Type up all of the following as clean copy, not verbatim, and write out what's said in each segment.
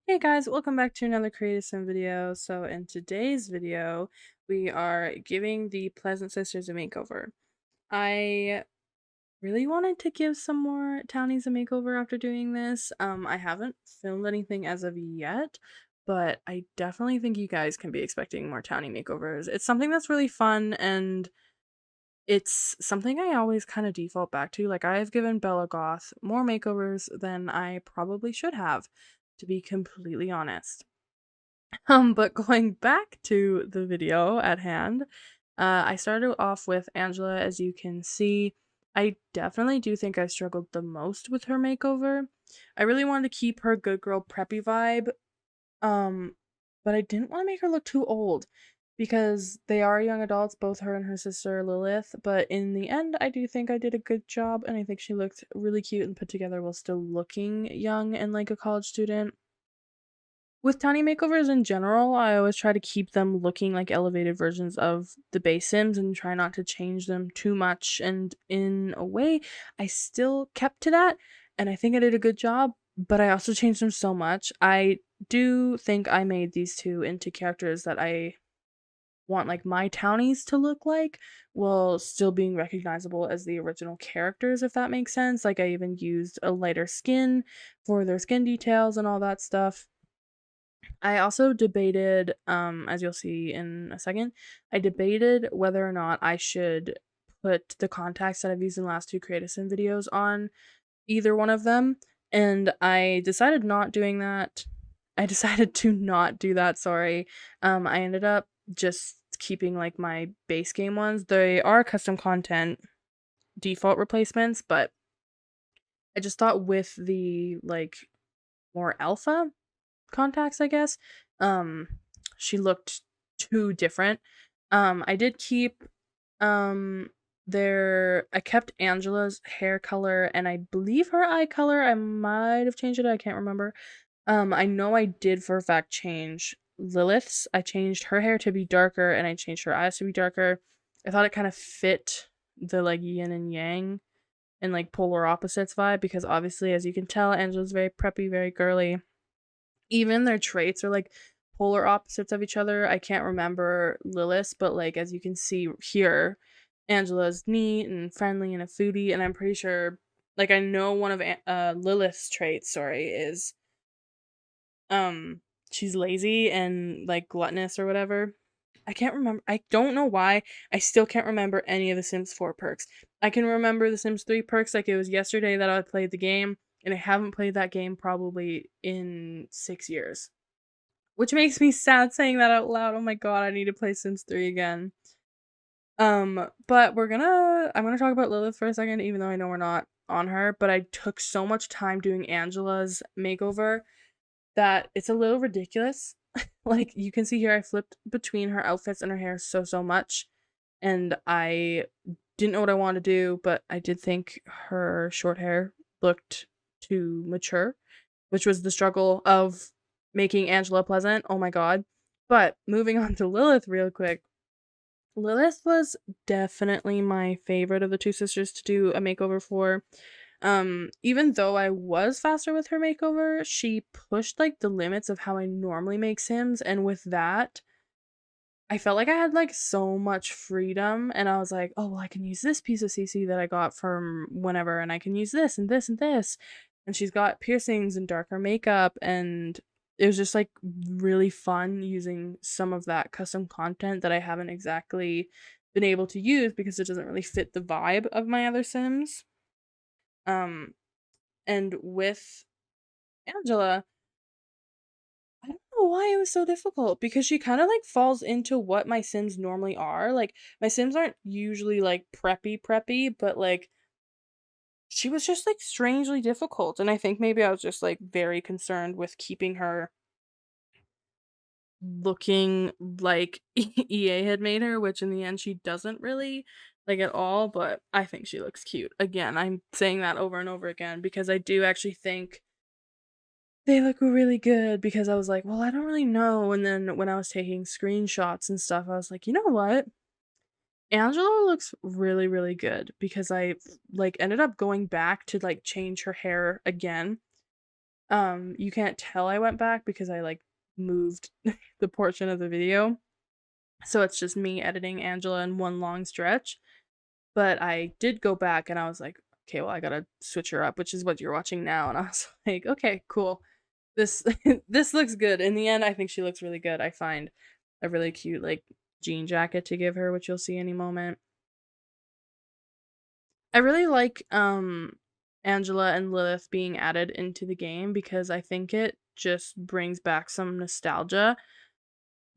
Hey guys, welcome back to another Creative Sim video. So in today's video, we are giving the Pleasant Sisters a makeover. I really wanted to give some more townies a makeover after doing this. I haven't filmed anything as of yet, but I definitely think you guys can be expecting more townie makeovers. It's something that's really fun and it's something I always kind of default back to. Like I have given Bella Goth more makeovers than I probably should have, to be completely honest. But going back to the video at hand, I started off with Angela, as you can see. I definitely do think I struggled the most with her makeover. I really wanted to keep her good girl preppy vibe, um, but I didn't want to make her look too old because they are young adults, both her and her sister Lilith. But in the end, I do think I did a good job, and I think she looked really cute and put together while still looking young and like a college student. With tiny makeovers in general, I always try to keep them looking like elevated versions of the base Sims and try not to change them too much. And in a way, I still kept to that, and I think I did a good job, but I also changed them so much. I do think I made these two into characters that I want like my townies to look like while still being recognizable as the original characters, if that makes sense. Like I even used a lighter skin for their skin details and all that stuff. I also debated, as you'll see in a second, I debated whether or not I should put the contacts that I've used in the last two Creative Sim videos on either one of them, and I decided not doing that. I decided to not do that, sorry. I ended up just keeping like my base game ones. They are custom content default replacements, but I just thought with the like more alpha contacts, I guess. Um, she looked too different. I did keep um I kept Angela's hair color and I believe her eye color. I might have changed it, I can't remember. I know I did for a fact change Lilith's. I changed her hair to be darker and I changed her eyes to be darker. I thought it kind of fit the like yin and yang and like polar opposites vibe because obviously as you can tell Angela's very preppy, very girly. Even their traits are like polar opposites of each other. I can't remember Lilith, but like as you can see here, Angela's neat and friendly and a foodie, and I'm pretty sure like I know one of Lilith's traits, sorry, is um she's lazy and like gluttonous or whatever. I can't remember. I don't know why. I still can't remember any of the Sims 4 perks. I can remember the Sims 3 perks like it was yesterday that I played the game, and I haven't played that game probably in 6 years. Which makes me sad saying that out loud. Oh my god, I need to play Sims 3 again. But I'm gonna talk about Lilith for a second, even though I know we're not on her, but I took so much time doing Angela's makeover that it's a little ridiculous. Like you can see here I flipped between her outfits and her hair so much. And I didn't know what I wanted to do, but I did think her short hair looked too mature, which was the struggle of making Angela pleasant. Oh my god. But moving on to Lilith real quick. Lilith was definitely my favorite of the two sisters to do a makeover for. Even though I was faster with her makeover, she pushed like the limits of how I normally make Sims, and with that, I felt like I had like so much freedom, and I was like, oh, well, I can use this piece of CC that I got from whenever, and I can use this and this and this. And she's got piercings and darker makeup, and it was just like really fun using some of that custom content that I haven't exactly been able to use because it doesn't really fit the vibe of my other Sims. Um, and with Angela, I don't know why it was so difficult because she kind of like falls into what my Sims normally are. Like my Sims aren't usually like preppy, but like she was just like strangely difficult. And I think maybe I was just like very concerned with keeping her looking like EA had made her, which in the end she doesn't really like at all, but I think she looks cute. Again, I'm saying that over and over again because I do actually think they look really good because I was like, "Well, I don't really know," and then when I was taking screenshots and stuff, I was like, "You know what? Angela looks really, really good," because I, like, ended up going back to, like, change her hair again, You can't tell I went back because I like moved the portion of the video. So it's just me editing Angela in one long stretch. But I did go back and I was like, okay, well, I gotta switch her up, which is what you're watching now. And I was like, okay, cool. This this looks good. In the end, I think she looks really good. I find a really cute like jean jacket to give her, which you'll see any moment. I really like Angela and Lilith being added into the game because I think it just brings back some nostalgia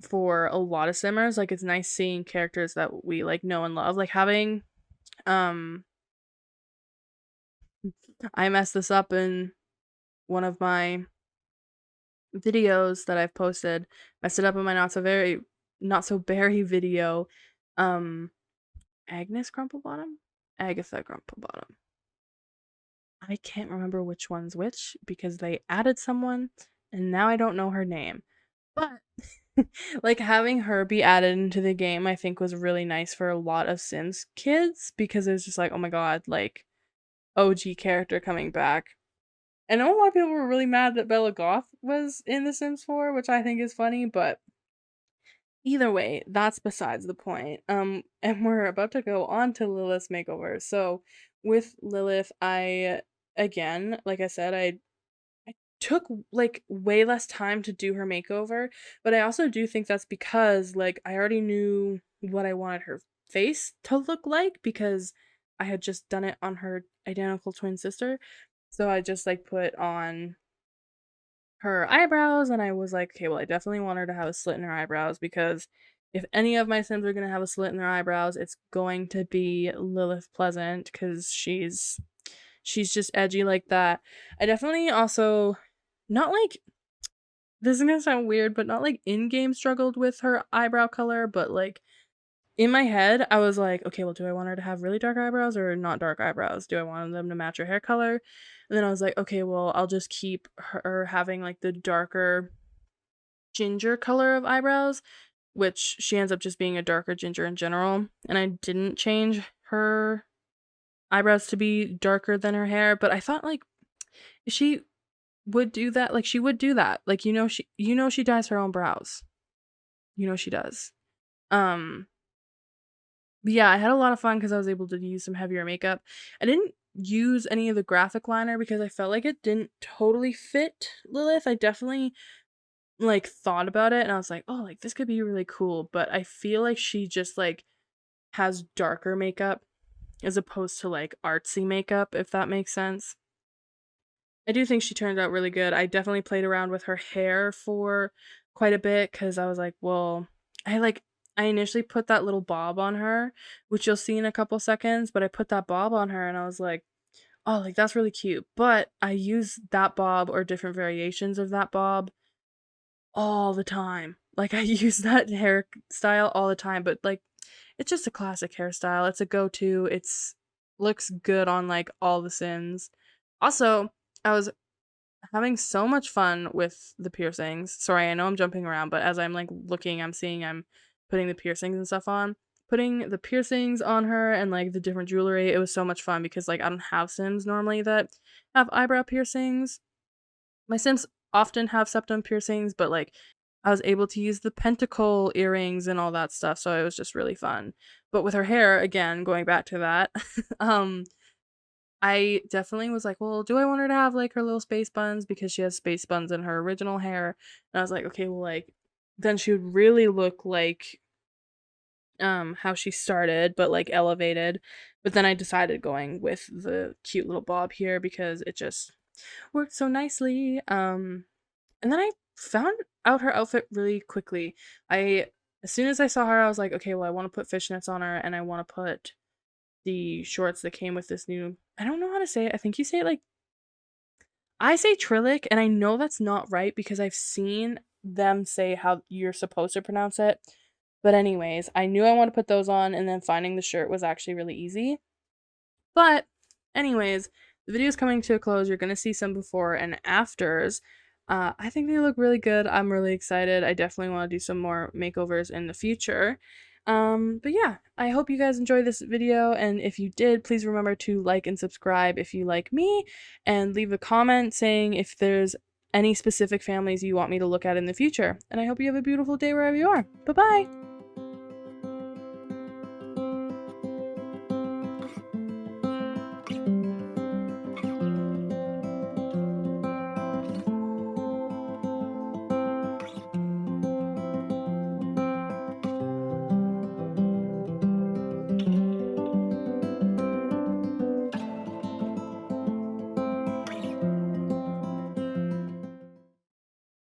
for a lot of simmers. Like it's nice seeing characters that we like know and love. Like having um I messed this up in one of my videos that I've posted. Messed it up in my not so berry video. Um Agnes Crumplebottom? Agatha Crumplebottom. I can't remember which one's which because they added someone and now I don't know her name. But like having her be added into the game I think was really nice for a lot of Sims kids because it was just like, oh my god, like OG character coming back. I know a lot of people were really mad that Bella Goth was in The Sims 4, which I think is funny, but either way, that's besides the point. And we're about to go on to Lilith's makeover. So with Lilith, I again, like I said, I took like way less time to do her makeover, but I also do think that's because like I already knew what I wanted her face to look like because I had just done it on her identical twin sister. So I just like put on her eyebrows and I was like, okay, well, I definitely want her to have a slit in her eyebrows because if any of my Sims are going to have a slit in their eyebrows, it's going to be Lilith Pleasant because she's just edgy like that. I definitely also not like this is gonna sound weird, but not like in game struggled with her eyebrow color, but like in my head, I was like, okay, well, do I want her to have really dark eyebrows or not dark eyebrows? Do I want them to match her hair color? And then I was like, okay, well, I'll just keep her having like the darker ginger color of eyebrows, which she ends up just being a darker ginger in general. And I didn't change her eyebrows to be darker than her hair, but I thought like she would do that. Like she would do that. Like she dyes her own brows. You know she does. Um But yeah, I had a lot of fun because I was able to use some heavier makeup. I didn't use any of the graphic liner because I felt like it didn't totally fit Lilith. I definitely like thought about it and I was like, oh, like this could be really cool. But I feel like she just like has darker makeup as opposed to like artsy makeup, if that makes sense. I do think she turned out really good. I definitely played around with her hair for quite a bit because I was like, well, I initially put that little bob on her, which you'll see in a couple seconds, but I put that bob on her and I was like, oh, like that's really cute. But I use that bob or different variations of that bob all the time. Like I use that hairstyle all the time, but like it's just a classic hairstyle. It's a go-to. It's looks good on like all the Sims. Also, I was having so much fun with the piercings. Sorry, I know I'm jumping around, but as I'm like looking, I'm seeing I'm putting the piercings and stuff on. Putting the piercings on her and like the different jewelry, it was so much fun because like I don't have Sims normally that have eyebrow piercings. My Sims often have septum piercings, but like I was able to use the pentacle earrings and all that stuff, so it was just really fun. But with her hair, again, going back to that, um, I definitely was like, well, do I want her to have like her little space buns because she has space buns in her original hair? And I was like, okay, well, like then she would really look like how she started, but like elevated. But then I decided going with the cute little bob here because it just worked so nicely. And then I found out her outfit really quickly. As soon as I saw her, I was like, okay, well, I want to put fishnets on her and I want to put the shorts that came with this new, I don't know how to say it. I think you say it like, I say Trillic, and I know that's not right because I've seen them say how you're supposed to pronounce it. But anyways, I knew I wanted to put those on, and then finding the shirt was actually really easy. But anyways, the video's coming to a close. You're gonna see some before and afters. I think they look really good. I'm really excited. I definitely want to do some more makeovers in the future. But yeah, I hope you guys enjoyed this video, and if you did, please remember to like and subscribe if you like me, and leave a comment saying if there's any specific families you want me to look at in the future. And I hope you have a beautiful day wherever you are. Bye bye!